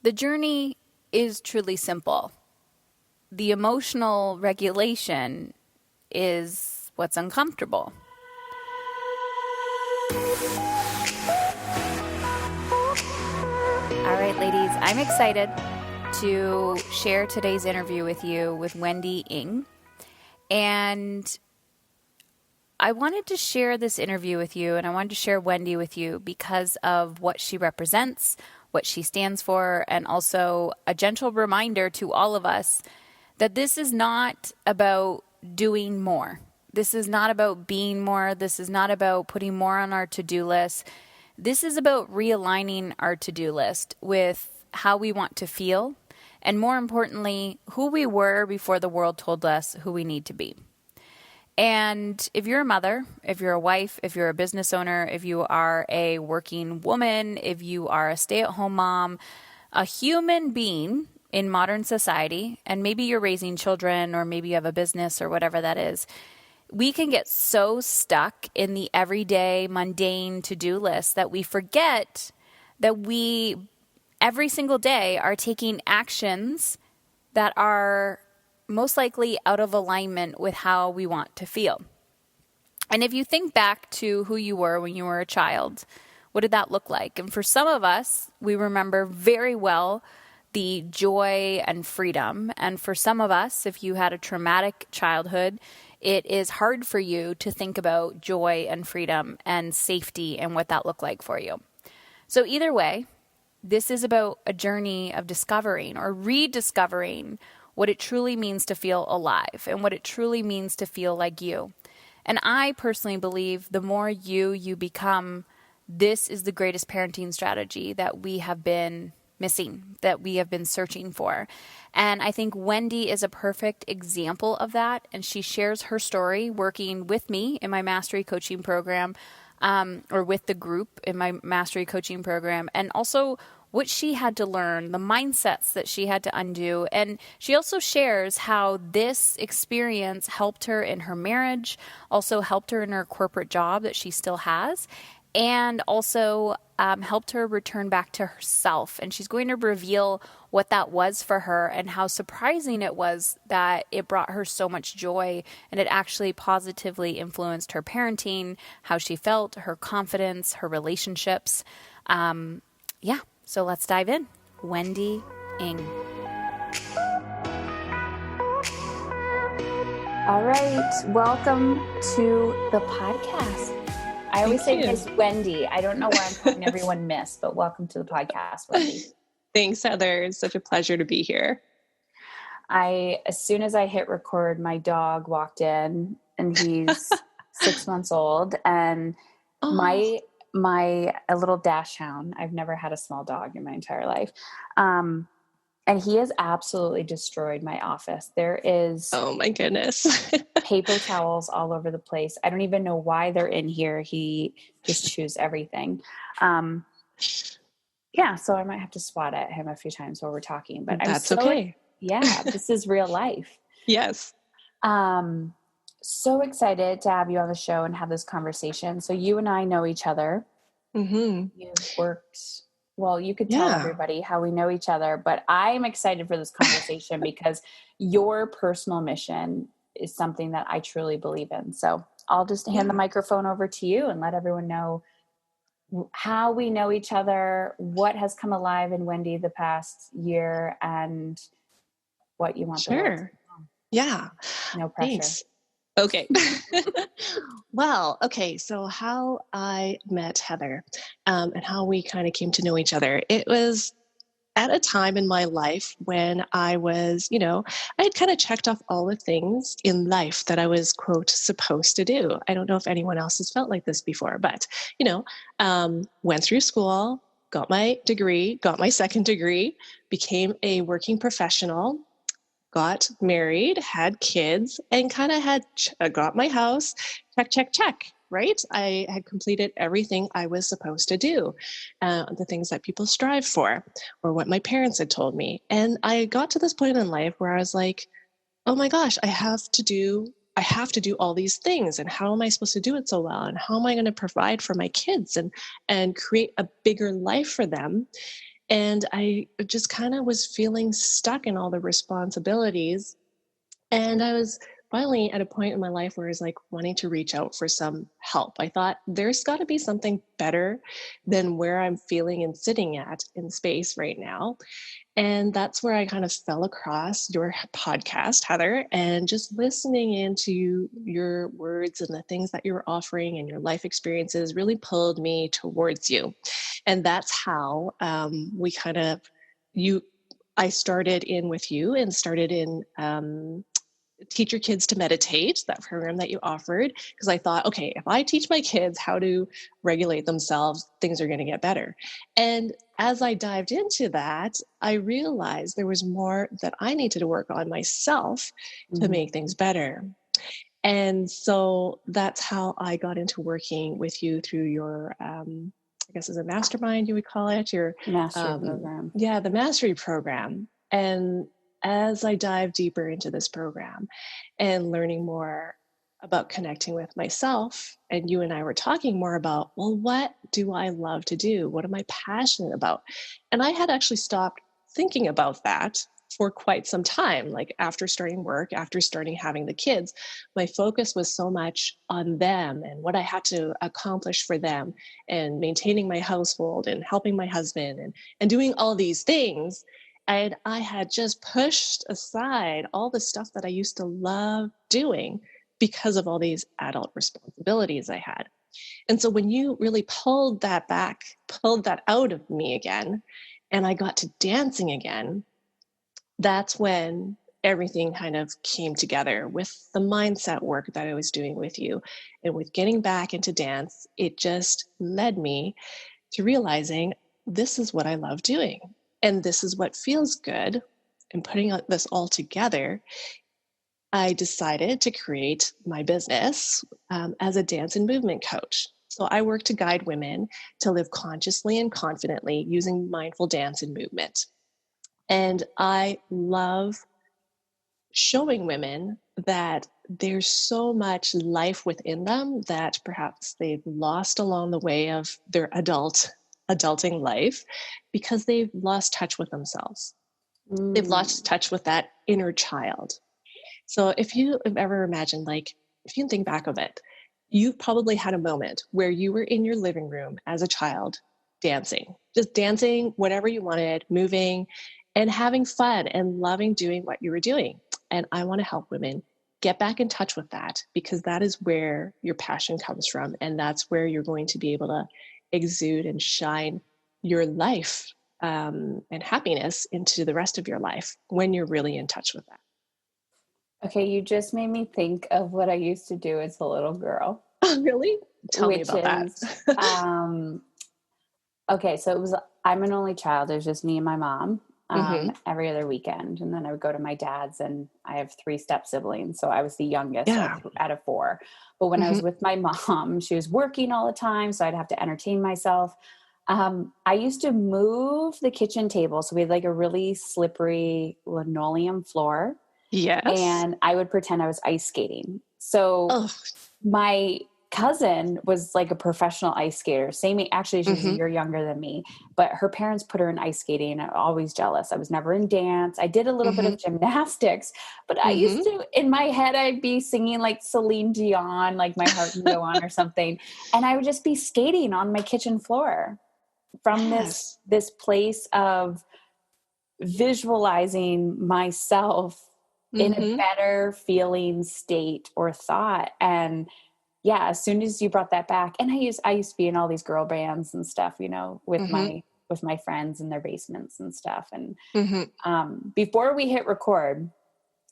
The journey is truly simple. The emotional regulation is what's uncomfortable. All right, ladies, I'm excited to share today's interview with you with Wendy Ng. And I wanted to share this interview with you, and I wanted to share Wendy with you because of what she represents, what she stands for, and also a gentle reminder to all of us that this is not about doing more. This is not about being more. This is not about putting more on our to-do list. This is about realigning our to-do list with how we want to feel, and more importantly, who we were before the world told us who we need to be. And if you're a mother, if you're a wife, if you're a business owner, if you are a working woman, if you are a stay-at-home mom, a human being in modern society, and maybe you're raising children or maybe you have a business or whatever that is, we can get so stuck in the everyday, mundane to-do list that we forget that we, every single day, are taking actions that are most likely out of alignment with how we want to feel. And if you think back to who you were when you were a child, what did that look like? And for some of us, we remember very well the joy and freedom. And for some of us, if you had a traumatic childhood, it is hard for you to think about joy and freedom and safety and what that looked like for you. So either way, this is about a journey of discovering or rediscovering what it truly means to feel alive and what it truly means to feel like you. And I personally believe the more you become, this is the greatest parenting strategy that we have been missing, that we have been searching for. And I think Wendy is a perfect example of that. And she shares her story working with me in my mastery coaching program, or with the group in my mastery coaching program, and also what she had to learn, the mindsets that she had to undo. And she also shares how this experience helped her in her marriage, also helped her in her corporate job that she still has, and also helped her return back to herself. And she's going to reveal what that was for her and how surprising it was that it brought her so much joy, and it actually positively influenced her parenting, how she felt, her confidence, her relationships. So let's dive in. Wendy Ng. All right. Welcome to the podcast. I always say Miss Wendy. I don't know why I'm calling everyone Miss, but welcome to the podcast, Wendy. Thanks, Heather. It's such a pleasure to be here. As soon as I hit record, my dog walked in, and he's 6 months old, and a little dash hound. I've never had a small dog in my entire life. And he has absolutely destroyed my office. There is, oh my goodness, paper towels all over the place. I don't even know why they're in here. He just chews everything. So I might have to swat at him a few times while we're talking, but that's okay. Yeah, this is real life. Yes. So excited to have you on the show and have this conversation. So you and I know each other. Mm-hmm. You've worked, well, you could tell everybody how we know each other, but I'm excited for this conversation because your personal mission is something that I truly believe in. So I'll just hand the microphone over to you and let everyone know how we know each other, what has come alive in Wendy the past year, and what you want. Sure. Yeah. No pressure. Thanks. Okay. Well, okay. So how I met Heather, and how we kind of came to know each other. It was at a time in my life when I was, I had kind of checked off all the things in life that I was, quote, supposed to do. I don't know if anyone else has felt like this before, but, went through school, got my degree, got my second degree, became a working professional, got married, had kids, and kind of got my house, check, right? I had completed everything I was supposed to do, the things that people strive for, or what my parents had told me. And I got to this point in life where I was like, oh my gosh, I have to do all these things. And how am I supposed to do it so well? And how am I going to provide for my kids and create a bigger life for them? And I just kind of was feeling stuck in all the responsibilities. And I was finally at a point in my life where I was like wanting to reach out for some help. I thought there's got to be something better than where I'm feeling and sitting at in space right now. And that's where I kind of fell across your podcast, Heather, and just listening into your words and the things that you're offering and your life experiences really pulled me towards you. And that's how we kind of, I started in with you and started in Teach Your Kids to Meditate, that program that you offered, because I thought, okay, if I teach my kids how to regulate themselves, things are going to get better. And as I dived into that, I realized there was more that I needed to work on myself to make things better. And so that's how I got into working with you through your, I guess as a mastermind, you would call it, your Mastery program. Yeah, the mastery program. And as I dive deeper into this program and learning more about connecting with myself, and you and I were talking more about, well, what do I love to do? What am I passionate about? And I had actually stopped thinking about that for quite some time. Like after starting work, after starting having the kids, my focus was so much on them and what I had to accomplish for them and maintaining my household and helping my husband and doing all these things. And I had just pushed aside all the stuff that I used to love doing because of all these adult responsibilities I had. And so when you really pulled that back, pulled that out of me again, and I got to dancing again, that's when everything kind of came together with the mindset work that I was doing with you. And with getting back into dance, it just led me to realizing this is what I love doing. And this is what feels good. And putting this all together, I decided to create my business as a dance and movement coach. So I work to guide women to live consciously and confidently using mindful dance and movement. And I love showing women that there's so much life within them that perhaps they've lost along the way of their adulting life because they've lost touch with themselves. They've lost touch with that inner child. So if you have ever imagined, like, if you can think back of it, you probably had a moment where you were in your living room as a child dancing, just dancing, whatever you wanted, moving and having fun and loving doing what you were doing. And I want to help women get back in touch with that because that is where your passion comes from. And that's where you're going to be able to exude and shine your life and happiness into the rest of your life when you're really in touch with that. Okay, you just made me think of what I used to do as a little girl. Oh, really? Tell me about that. Okay, so I'm an only child. There's just me and my mom every other weekend. And then I would go to my dad's, and I have 3 step siblings. So I was the youngest out of 4. But when I was with my mom, she was working all the time. So I'd have to entertain myself. I used to move the kitchen table. So we had like a really slippery linoleum floor. Yes. And I would pretend I was ice skating. So my cousin was like a professional ice skater. Actually, she's a year younger than me, but her parents put her in ice skating. I'm always jealous. I was never in dance. I did a little bit of gymnastics, but I used to, in my head, I'd be singing like Celine Dion, like My Heart Can Go On or something. And I would just be skating on my kitchen floor from this place of visualizing myself in a better feeling state or thought. And yeah, as soon as you brought that back, and I used to be in all these girl bands and stuff, you know, with my friends in their basements and stuff. And before we hit record,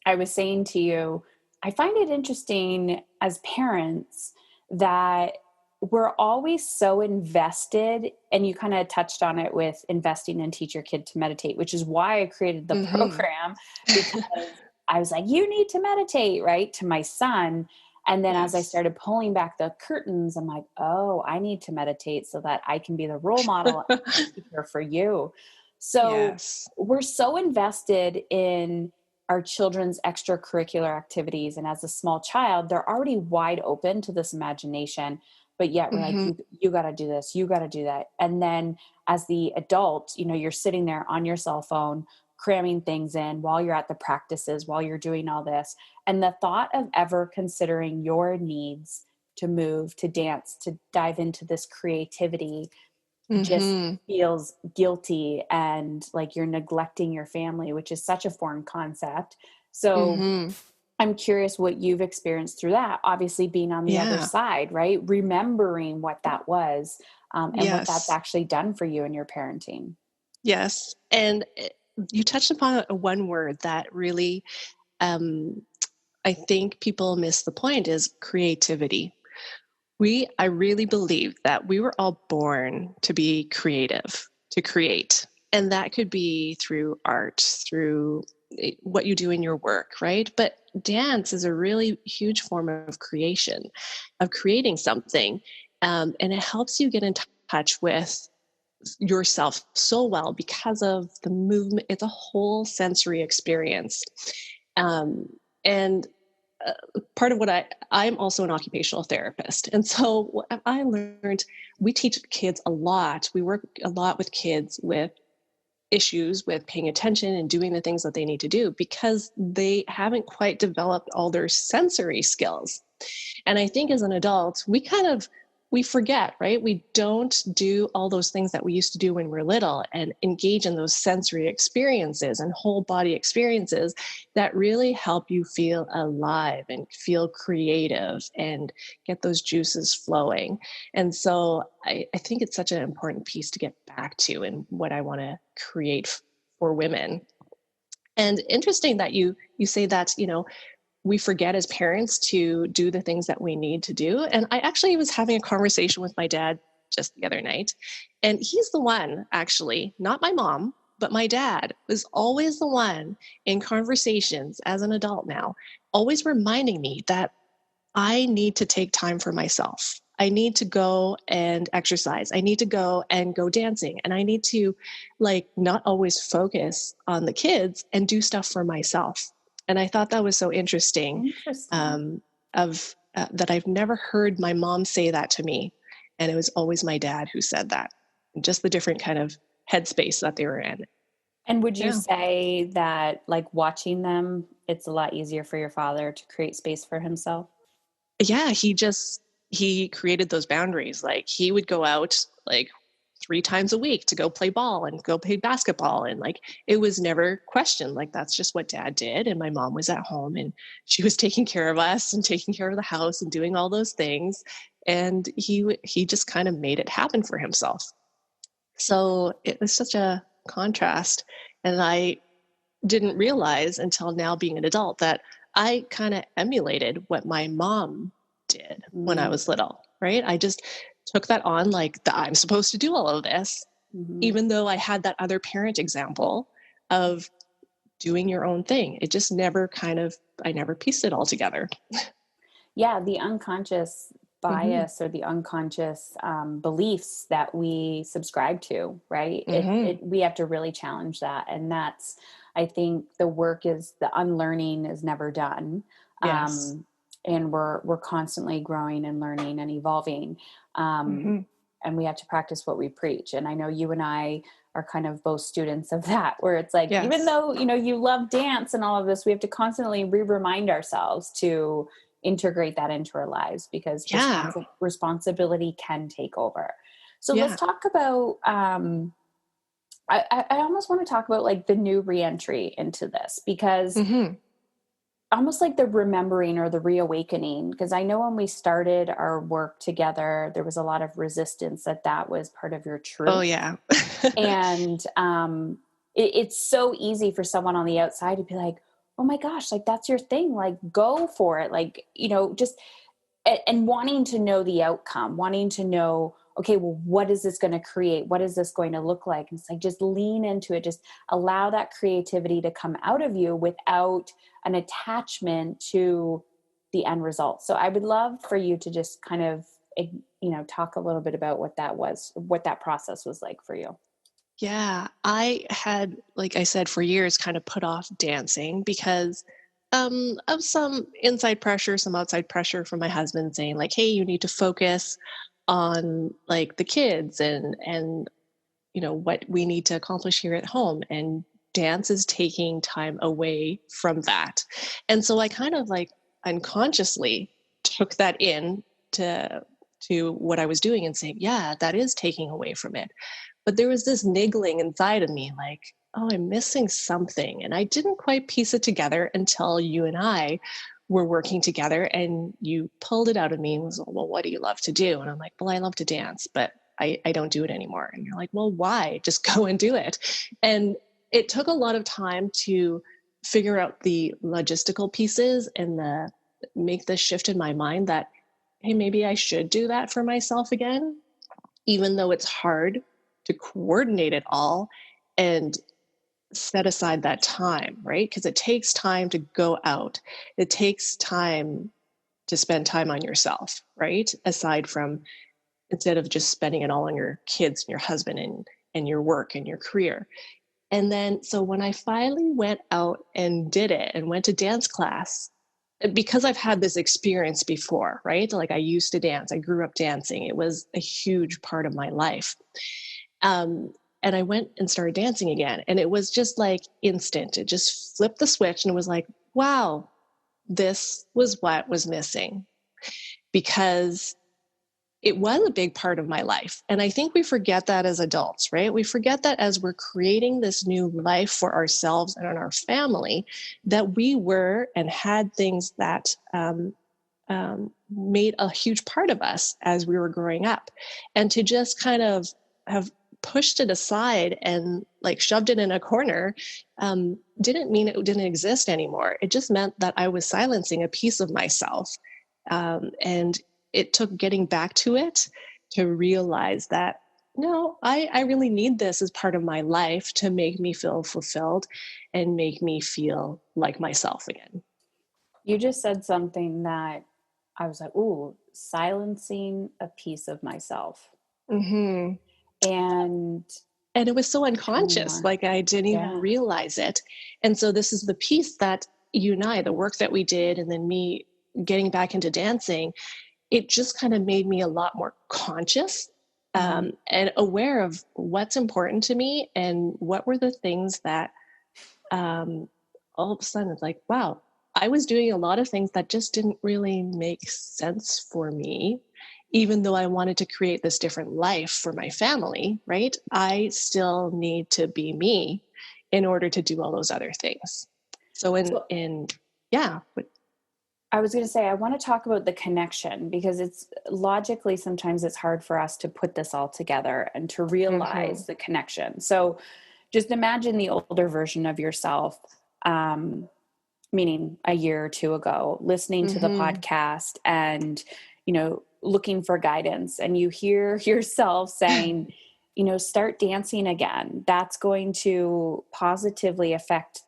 I was saying to you, I find it interesting as parents that we're always so invested, and you kind of touched on it with investing in Teach Your Kid to Meditate, which is why I created the program, because I was like, you need to meditate, right, to my son. And then as I started pulling back the curtains, I'm like, oh, I need to meditate so that I can be the role model and teacher for you. So we're so invested in our children's extracurricular activities. And as a small child, they're already wide open to this imagination. but yet we're like, Mm-hmm. you got to do this, you got to do that. And then as the adult, you're sitting there on your cell phone, cramming things in while you're at the practices, while you're doing all this. And the thought of ever considering your needs to move, to dance, to dive into this creativity just Mm-hmm. feels guilty and like you're neglecting your family, which is such a foreign concept. So Mm-hmm. I'm curious what you've experienced through that, obviously being on the other Yeah. side, right? Remembering what that was, and what that's Yes. actually done for you in your parenting. Yes. And you touched upon one word that really, um, I think people miss the point is creativity. I really believe that we were all born to be creative, to create. And that could be through art, through what you do in your work, right? But dance is a really huge form of creation, of creating something. And it helps you get in touch with yourself so well because of the movement. It's a whole sensory experience. And part of what I'm also an occupational therapist. And so what I learned, we teach kids a lot. We work a lot with kids with issues with paying attention and doing the things that they need to do because they haven't quite developed all their sensory skills. And I think as an adult, we forget, right? We don't do all those things that we used to do when we were little and engage in those sensory experiences and whole body experiences that really help you feel alive and feel creative and get those juices flowing. And so I think it's such an important piece to get back to and what I want to create for women. And interesting that you say that, we forget as parents to do the things that we need to do. And I actually was having a conversation with my dad just the other night. And he's the one, actually, not my mom, but my dad was always the one in conversations as an adult now, always reminding me that I need to take time for myself. I need to go and exercise. I need to go and go dancing. And I need to not always focus on the kids and do stuff for myself. And I thought that was so interesting, Interesting. of that I've never heard my mom say that to me. And it was always my dad who said that, just the different kind of headspace that they were in. And would you Yeah. say that like watching them, it's a lot easier for your father to create space for himself? Yeah, he created those boundaries. Like he would go out 3 times a week to go play ball and go play basketball. And it was never questioned. That's just what dad did. And my mom was at home and she was taking care of us and taking care of the house and doing all those things. And he just kind of made it happen for himself. So it was such a contrast. And I didn't realize until now being an adult that I kind of emulated what my mom did when I was little, right? I just took that on I'm supposed to do all of this, even though I had that other parent example of doing your own thing. It just never I never pieced it all together. Yeah, the unconscious bias or the unconscious beliefs that we subscribe to, right? We have to really challenge that. And that's, I think the work is the unlearning is never done. Yes. And we're constantly growing and learning and evolving. And we have to practice what we preach. And I know you and I are kind of both students of that, where it's like, Yes. even though, you love dance and all of this, we have to constantly remind ourselves to integrate that into our lives because responsibility can take over. So let's talk about, I almost want to talk about the new reentry into this because almost like the remembering or the reawakening, because I know when we started our work together, there was a lot of resistance that was part of your truth. Oh yeah. And it's so easy for someone on the outside to be like, oh my gosh, that's your thing. Go for it. Just, and wanting to know the outcome, wanting to know, okay, well, what is this going to create? What is this going to look like? And it's just lean into it. Just allow that creativity to come out of you without an attachment to the end result. So I would love for you to just kind of, talk a little bit about what that process was like for you. Yeah, I had, like I said, for years kind of put off dancing because of some inside pressure, some outside pressure from my husband saying like, hey, you need to focus on like the kids and what we need to accomplish here at home, and dance is taking time away from that. And so I kind of like unconsciously took that in to what I was doing and saying, yeah, that is taking away from it. But there was this niggling inside of me like, oh, I'm missing something. And I didn't quite piece it together until you and I were working together and you pulled it out of me and was, well, what do you love to do? And I'm like, well, I love to dance, but I don't do it anymore. And you're like, well, why? Just go and do it. And it took a lot of time to figure out the logistical pieces and make the shift in my mind that, hey, maybe I should do that for myself again, even though it's hard to coordinate it all and set aside that time, right? Because it takes time to go out. It takes time to spend time on yourself, right? Aside from, instead of just spending it all on your kids and your husband and your work and your career. And then, so when I finally went out and did it and went to dance class, because I've had this experience before, right? Like I used to dance, I grew up dancing. It was a huge part of my life. And I went and started dancing again. And it was just like instant. It just flipped the switch and it was like, wow, this was what was missing. Because it was a big part of my life. And I think we forget that as adults, right? We forget that as we're creating this new life for ourselves and our family, that we were and had things that made a huge part of us as we were growing up. And to just kind of have pushed it aside and like shoved it in a corner didn't mean it didn't exist anymore. It just meant that I was silencing a piece of myself. And it took getting back to it to realize that, no, I really need this as part of my life to make me feel fulfilled and make me feel like myself again. You just said something that I was like, ooh, silencing a piece of myself. Mm-hmm. And it was so unconscious, like I didn't even realize it. And so this is the piece that you and I, the work that we did, and then me getting back into dancing, it just kind of made me a lot more conscious and aware of what's important to me and what were the things that all of a sudden it's like, wow, I was doing a lot of things that just didn't really make sense for me. Even though I wanted to create this different life for my family, right? I still need to be me in order to do all those other things. So yeah. I was going to say, I want to talk about the connection, because it's logically, sometimes it's hard for us to put this all together and to realize the connection. So just imagine the older version of yourself, meaning a year or two ago, listening to the podcast and, looking for guidance, and you hear yourself saying, start dancing again. That's going to positively affect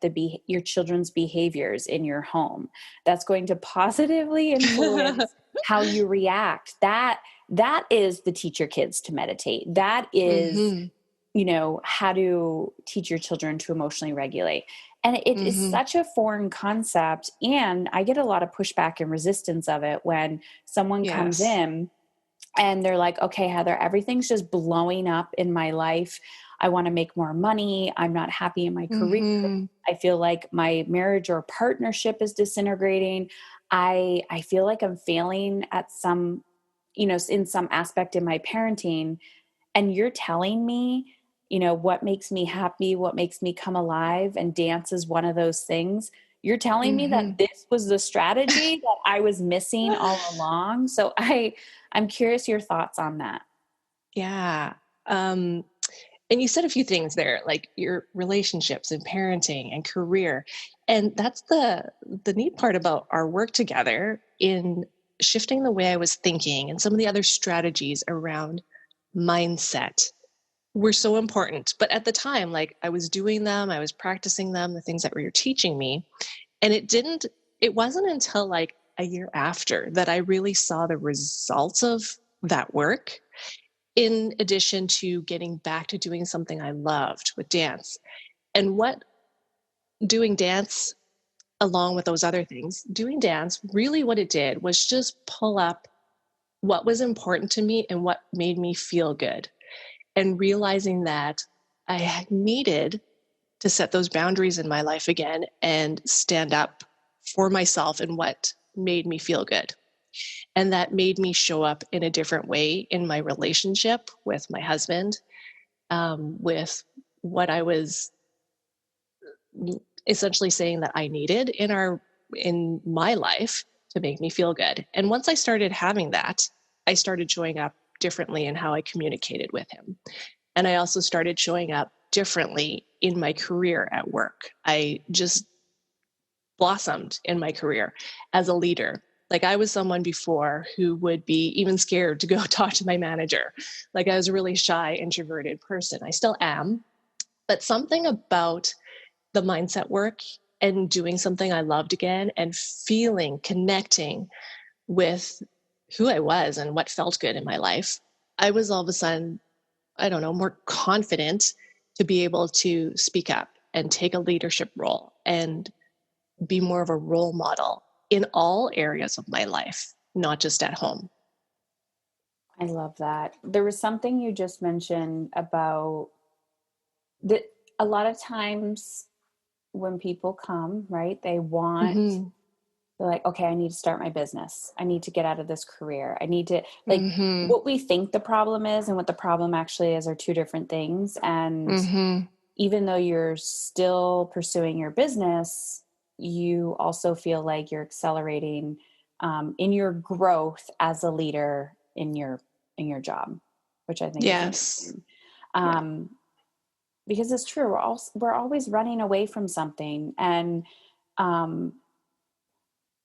your children's behaviors in your home. That's going to positively influence how you react. That is the teach your kids to meditate. That is, how to teach your children to emotionally regulate. And it is such a foreign concept. And I get a lot of pushback and resistance of it when someone comes in and they're like, okay, Heather, everything's just blowing up in my life. I want to make more money. I'm not happy in my career. I feel like my marriage or partnership is disintegrating. I feel like I'm failing at some, in some aspect in my parenting. And you're telling me, what makes me happy, what makes me come alive, and dance is one of those things. You're telling me that this was the strategy that I was missing all along. So I'm curious your thoughts on that. Yeah. And you said a few things there, like your relationships and parenting and career. And that's the neat part about our work together in shifting the way I was thinking, and some of the other strategies around mindset were so important. But at the time, like I was doing them, I was practicing them, the things that you were teaching me. And it wasn't until like a year after that I really saw the results of that work, in addition to getting back to doing something I loved with dance. And what doing dance along with those other things, doing dance, really what it did was just pull up what was important to me and what made me feel good. And realizing that I needed to set those boundaries in my life again and stand up for myself and what made me feel good. And that made me show up in a different way in my relationship with my husband, with what I was essentially saying that I needed in my life to make me feel good. And once I started having that, I started showing up differently in how I communicated with him. And I also started showing up differently in my career at work. I just blossomed in my career as a leader. Like, I was someone before who would be even scared to go talk to my manager. Like, I was a really shy, introverted person. I still am. But something about the mindset work and doing something I loved again and connecting with who I was and what felt good in my life, I was all of a sudden, I don't know, more confident to be able to speak up and take a leadership role and be more of a role model in all areas of my life, not just at home. I love that. There was something you just mentioned about that a lot of times when people come, right, they're like, okay, I need to start my business. I need to get out of this career. I need to, like, what we think the problem is and what the problem actually is are two different things. And even though you're still pursuing your business, you also feel like you're accelerating in your growth as a leader in your job, which I think is amazing. Because it's true, we're always running away from something, and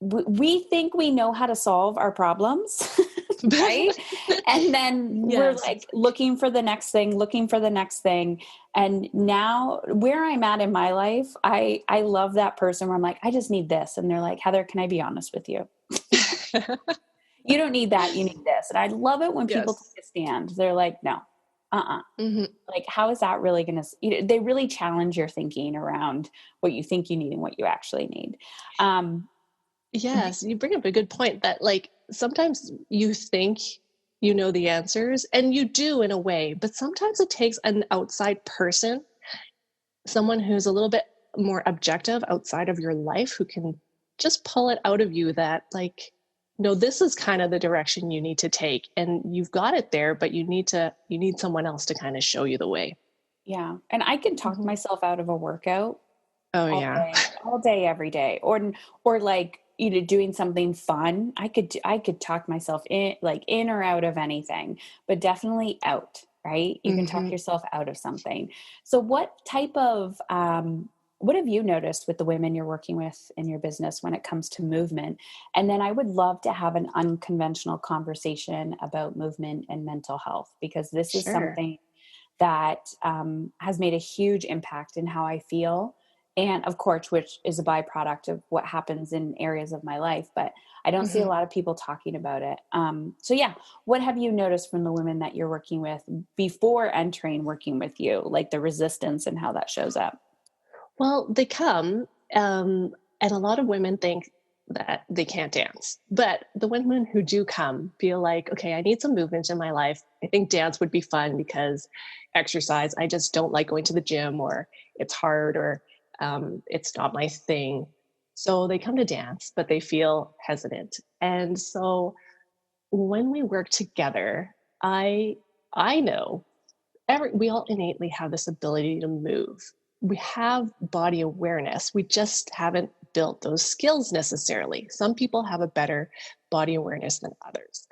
we think we know how to solve our problems, right? And then we're like looking for the next thing. And now where I'm at in my life, I love that person where I'm like, I just need this. And they're like, Heather, can I be honest with you? You don't need that. You need this. And I love it when people take a stand. They're like, no, like, how is that really going to, they really challenge your thinking around what you think you need and what you actually need. Yes, you bring up a good point that, like, sometimes you think you know the answers, and you do in a way, but sometimes it takes an outside person, someone who's a little bit more objective outside of your life, who can just pull it out of you that, like, no, this is kind of the direction you need to take, and you've got it there, but you need someone else to kind of show you the way. Yeah. And I can talk myself out of a workout all day, every day, or like, doing something fun. I could talk myself in or out of anything, but definitely out, right? You can talk yourself out of something. So what type of, what have you noticed with the women you're working with in your business when it comes to movement? And then I would love to have an unconventional conversation about movement and mental health, because this is something that has made a huge impact in how I feel. And of course, which is a byproduct of what happens in areas of my life, but I don't see a lot of people talking about it. So yeah, what have you noticed from the women that you're working with before entering working with you, like the resistance and how that shows up? Well, they come, and a lot of women think that they can't dance. But the women who do come feel like, okay, I need some movement in my life. I think dance would be fun because exercise, I just don't like going to the gym, or it's hard, or it's not my thing. So they come to dance, but they feel hesitant. And so when we work together, I know we all innately have this ability to move. We have body awareness. We just haven't built those skills necessarily. Some people have a better body awareness than others.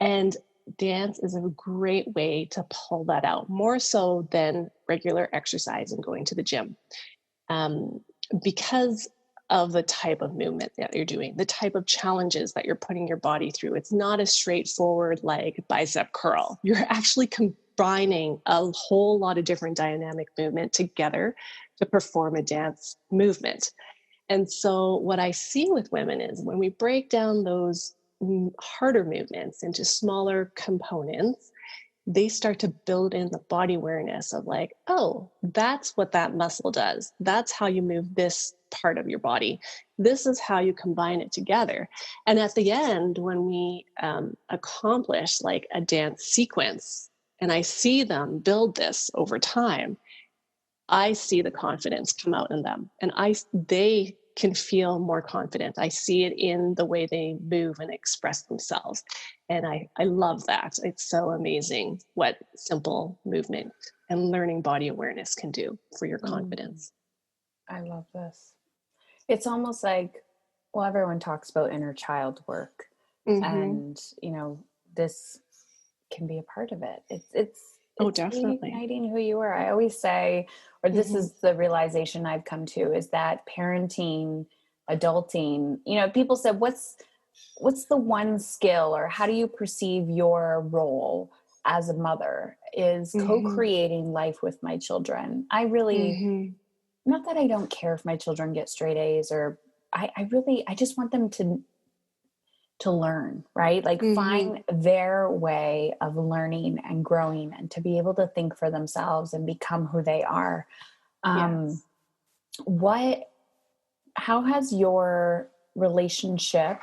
And dance is a great way to pull that out, more so than regular exercise and going to the gym. Because of the type of movement that you're doing, the type of challenges that you're putting your body through. It's not a straightforward like bicep curl. You're actually combining a whole lot of different dynamic movement together to perform a dance movement. And so what I see with women is when we break down those harder movements into smaller components, they start to build in the body awareness of like, oh, that's what that muscle does. That's how you move this part of your body. This is how you combine it together. And at the end, when we accomplish like a dance sequence, and I see them build this over time, I see the confidence come out in them, and they can feel more confident. I see it in the way they move and express themselves. And I love that. It's so amazing what simple movement and learning body awareness can do for your confidence. I love this. It's almost like, well, everyone talks about inner child work, and this can be a part of it. It's definitely reigniting who you are. I always say, or this is the realization I've come to, is that parenting, adulting, people said, what's the one skill, or how do you perceive your role as a mother, is co-creating life with my children. I really, not that I don't care if my children get straight A's, or I just want them to learn, right? Like find their way of learning and growing, and to be able to think for themselves and become who they are. How has your relationship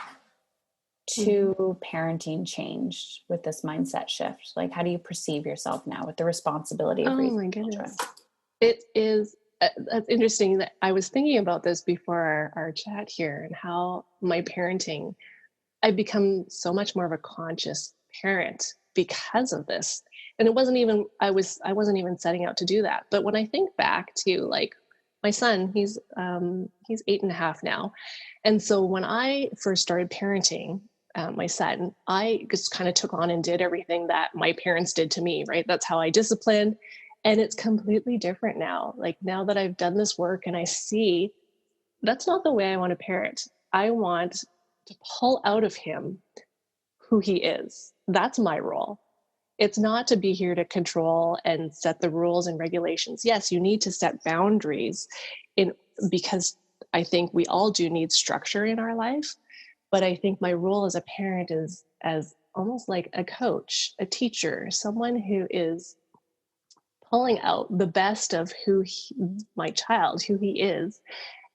to parenting changed with this mindset shift? Like, how do you perceive yourself now with the responsibility of raising children? It is, that's interesting. That I was thinking about this before our chat here, and how my parenting, I've become so much more of a conscious parent because of this. And it wasn't even, I wasn't even setting out to do that. But when I think back to like my son, he's 8.5 now. And so when I first started parenting my son, I just kind of took on and did everything that my parents did to me, right? That's how I disciplined. And it's completely different now. Like now that I've done this work and I see that's not the way I want to parent. I want to pull out of him who he is. That's my role. It's not to be here to control and set the rules and regulations. Yes, you need to set boundaries because I think we all do need structure in our life. But I think my role as a parent is as almost like a coach, a teacher, someone who is pulling out the best of my child, who he is,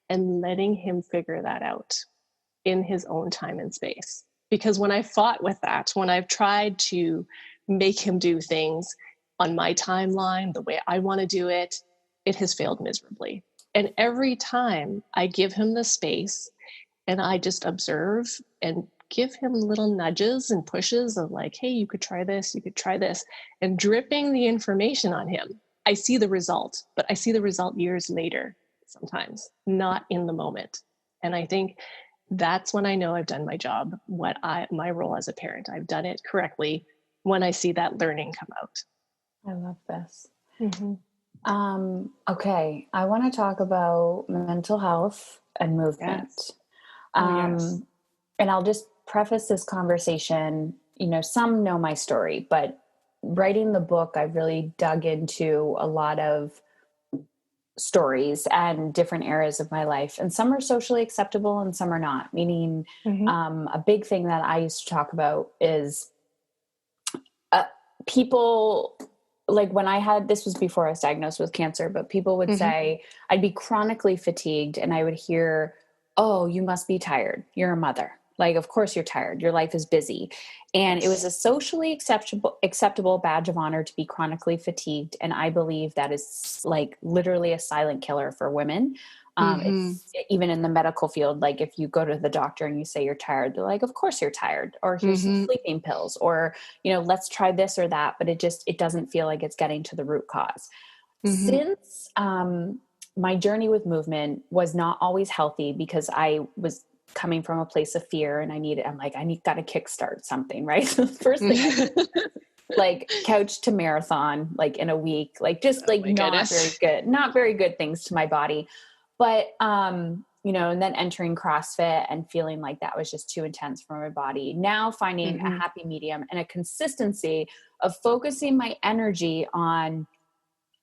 and letting him figure that out in his own time and space. Because when I fought with that, when I've tried to make him do things on my timeline, the way I want to do it, it has failed miserably. And every time I give him the space and I just observe and give him little nudges and pushes of like, hey, you could try this, and dripping the information on him, I see the result, but I see the result years later, sometimes not in the moment. And I think that's when I know I've done my job, my role as a parent. I've done it correctly when I see that learning come out. I love this. Okay. I want to talk about mental health and movement. Yes. And I'll just preface this conversation. Some know my story, but writing the book, I really dug into a lot of stories and different areas of my life. And some are socially acceptable and some are not, meaning a big thing that I used to talk about is people, like when this was before I was diagnosed with cancer, but people would say I'd be chronically fatigued, and I would hear, oh, you must be tired. You're a mother. Like, of course you're tired. Your life is busy. And it was a socially acceptable badge of honor to be chronically fatigued. And I believe that is like literally a silent killer for women. It's, even in the medical field, like if you go to the doctor and you say you're tired, they're like, of course you're tired, or here's some sleeping pills, or, let's try this or that. But it doesn't feel like it's getting to the root cause. Since my journey with movement was not always healthy, because I was coming from a place of fear, and I got to kickstart something, right? So the first thing I did, like couch to marathon, like in a week, like just not very good things to my body. But, and then entering CrossFit and feeling like that was just too intense for my body. Now finding a happy medium and a consistency of focusing my energy on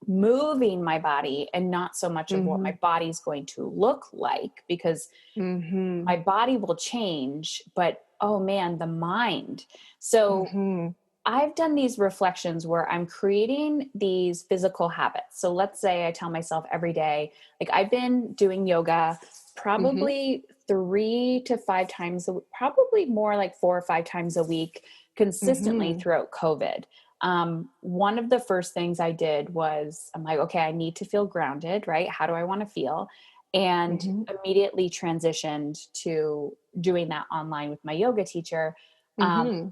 moving my body and not so much of what my body's going to look like, because my body will change, but oh man, the mind. So I've done these reflections where I'm creating these physical habits. So let's say I tell myself every day, like I've been doing yoga Mm-hmm. probably 3 to 5 times, probably more like 4 or 5 times a week consistently Mm-hmm. throughout COVID. One of the first things I did was I'm like, okay, I need to feel grounded, right? How do I want to feel? And Mm-hmm. immediately transitioned to doing that online with my yoga teacher. Um, Mm-hmm.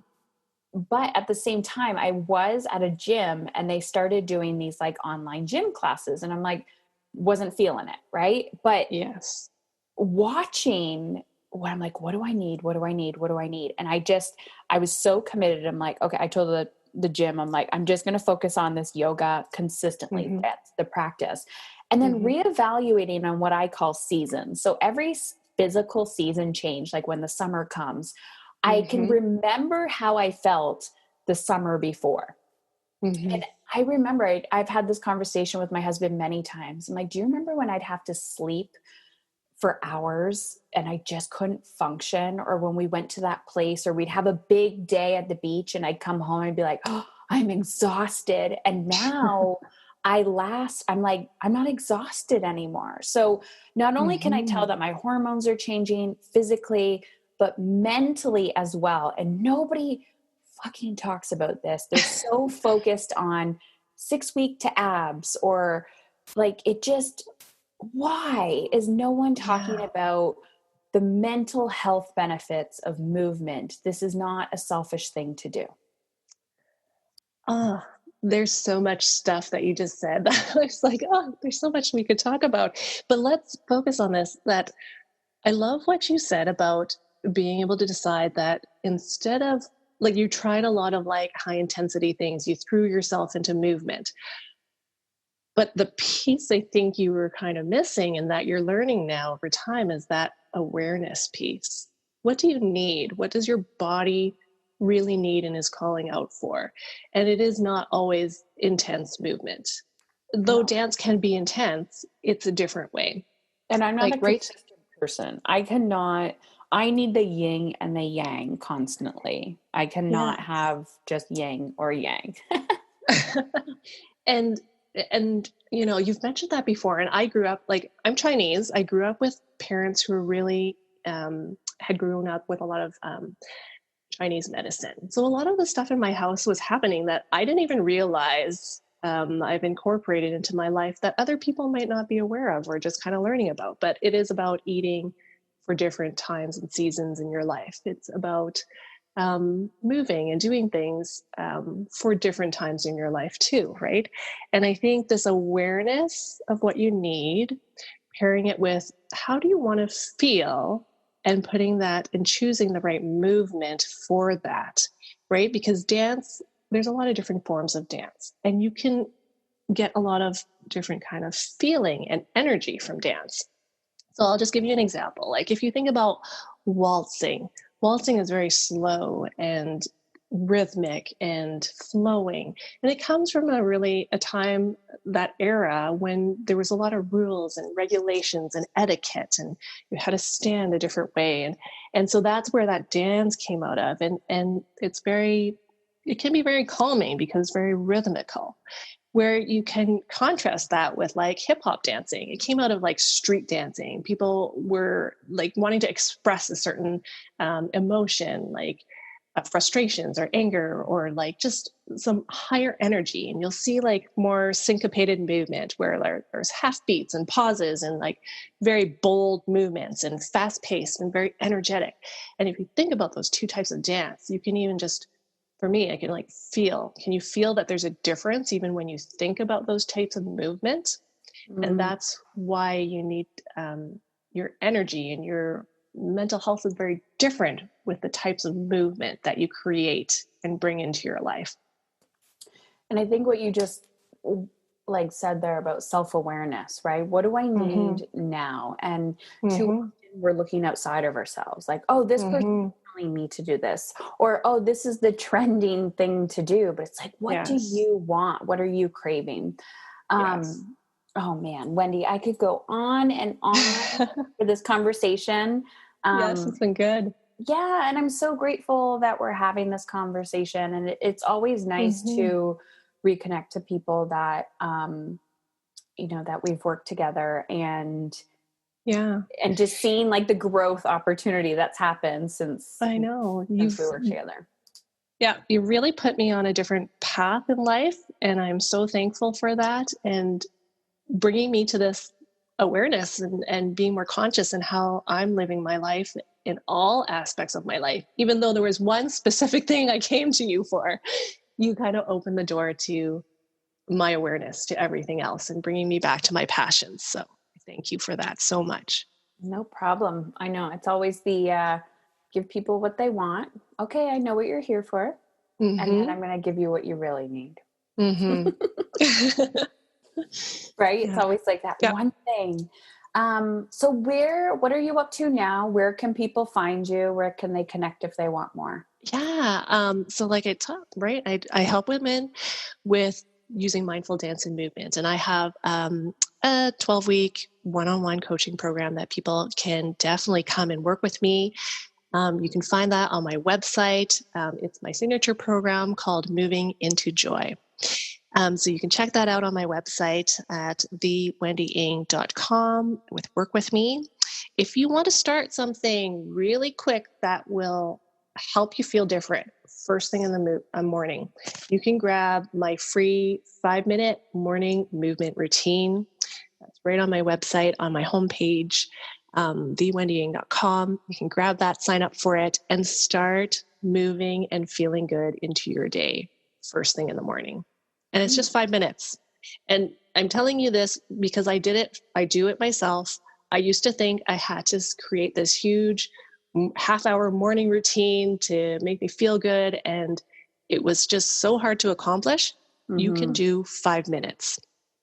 but at the same time, I was at a gym and they started doing these like online gym classes. And I'm like, wasn't feeling it. Right. But Yes. watching what I'm like, what do I need? What do I need? What do I need? And I was so committed. I'm like, okay, I told the gym, I'm like, I'm just going to focus on this yoga consistently. Mm-hmm. That's the practice. And then Mm-hmm. reevaluating on what I call seasons. So every physical season change, like when the summer comes, I can Mm-hmm. remember how I felt the summer before. Mm-hmm. And I remember I've had this conversation with my husband many times. I'm like, do you remember when I'd have to sleep for hours and I just couldn't function? Or when we went to that place, or we'd have a big day at the beach and I'd come home and be like, oh, I'm exhausted. And now I'm like, I'm not exhausted anymore. So not only can I Mm-hmm. tell that my hormones are changing physically, but mentally as well. And nobody fucking talks about this. They're so focused on 6 week to abs, or like it just, why is no one talking Yeah. about the mental health benefits of movement? This is not a selfish thing to do. Oh, there's so much stuff that you just said that I was like, oh, there's so much we could talk about. But let's focus on this. That I love what you said about being able to decide that instead of like you tried a lot of like high intensity things, you threw yourself into movement. But the piece I think you were kind of missing and that you're learning now over time is that awareness piece. What do you need? What does your body really need and is calling out for? And it is not always intense movement. Though No. dance can be intense, it's a different way. And I'm not Like, a right? consistent person. I need the yin and the yang constantly. I Yeah. cannot have just yang or yang. and you know, you've mentioned that before, and I grew up like I'm Chinese. I grew up with parents who were really had grown up with a lot of Chinese medicine. So a lot of the stuff in my house was happening that I didn't even realize I've incorporated into my life that other people might not be aware of or just kind of learning about. But it is about eating for different times and seasons in your life. It's about moving and doing things for different times in your life too, right? And I think this awareness of what you need, pairing it with how do you want to feel, and putting that and choosing the right movement for that, right? Because dance, there's a lot of different forms of dance, and you can get a lot of different kind of feeling and energy from dance. So I'll just give you an example. Like if you think about waltzing, waltzing is very slow and rhythmic and flowing. And it comes from a time, that era when there was a lot of rules and regulations and etiquette, and you had to stand a different way. And so that's where that dance came out of. And it can be very calming because it's very rhythmical, where you can contrast that with like hip hop dancing. It came out of like street dancing. People were like wanting to express a certain emotion, like frustrations or anger or like just some higher energy. And you'll see like more syncopated movement where there's half beats and pauses and like very bold movements and fast paced and very energetic. And if you think about those two types of dance, you can even just, for me, I can like can you feel that there's a difference even when you think about those types of movement? And Mm. that's why you need your energy, and your mental health is very different with the types of movement that you create and bring into your life. And I think what you just like said there about self-awareness, right? What do I Mm-hmm. need now? And too Mm-hmm. often we're looking outside of ourselves, like, oh, this person Mm-hmm. is telling me to do this, or oh, this is the trending thing to do. But it's like, what do Yes. you want? What are you craving? Yes. Um, oh man, Wendy, I could go on and on for this conversation. Yes, it's Um, been good. Yeah, and I'm so grateful that we're having this conversation. And it's always nice Mm-hmm. to reconnect to people that that we've worked together, Yeah, and just seeing like the growth opportunity that's happened since I know. we worked together. Yeah, you really put me on a different path in life, and I'm so thankful for that. And bringing me to this awareness and being more conscious in how I'm living my life in all aspects of my life. Even though there was one specific thing I came to you for, you kind of opened the door to my awareness to everything else and bringing me back to my passions. So thank you for that so much. No problem. I know it's always the give people what they want. Okay, I know what you're here for. And then Mm-hmm. I'm going to give you what you really need. Mm-hmm. Right? Yeah. It's always like that Yeah. one thing. So what are you up to now? Where can people find you? Where can they connect if they want more? Yeah. So like I talked, right? I help women with using mindful dance and movement. And I have a 12-week one-on-one coaching program that people can definitely come and work with me. You can find that on my website. It's my signature program called Moving into Joy. So you can check that out on my website at thewendying.com with Work With Me. If you want to start something really quick that will help you feel different first thing in the morning, you can grab my free 5-minute morning movement routine. That's right on my website, on my homepage, thewendying.com. You can grab that, sign up for it, and start moving and feeling good into your day first thing in the morning. And it's just 5 minutes. And I'm telling you this because I did it. I do it myself. I used to think I had to create this huge half-hour morning routine to make me feel good. And it was just so hard to accomplish. You can do 5 minutes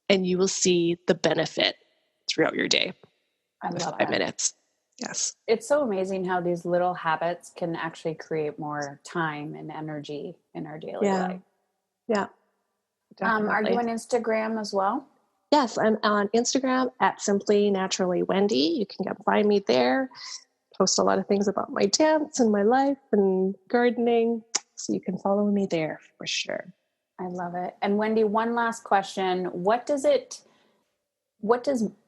and you will see the benefit throughout your day I with love 5 that. minutes. Yes. It's so amazing how these little habits can actually create more time and energy in our daily life. Yeah. Are you Definitely. on Instagram as well? Yes, I'm on Instagram at Simply Naturally Wendy. You can find me there. Post a lot of things about my dance and my life and gardening. So you can follow me there for sure. I love it. And Wendy, one last question. What does a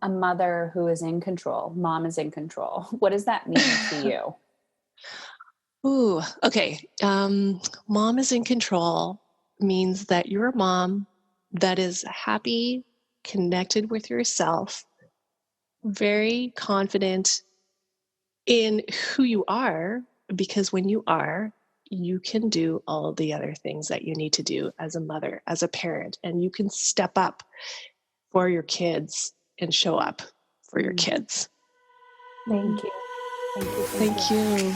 mother who is in control, mom is in control, what does that mean to you? Ooh, okay. Mom is in control means that you're a mom that is happy, connected with yourself, very confident in who you are, because when you are, you can do all the other things that you need to do as a mother, as a parent, and you can step up for your kids and show up for your kids. Thank you. Thank you. Thank you.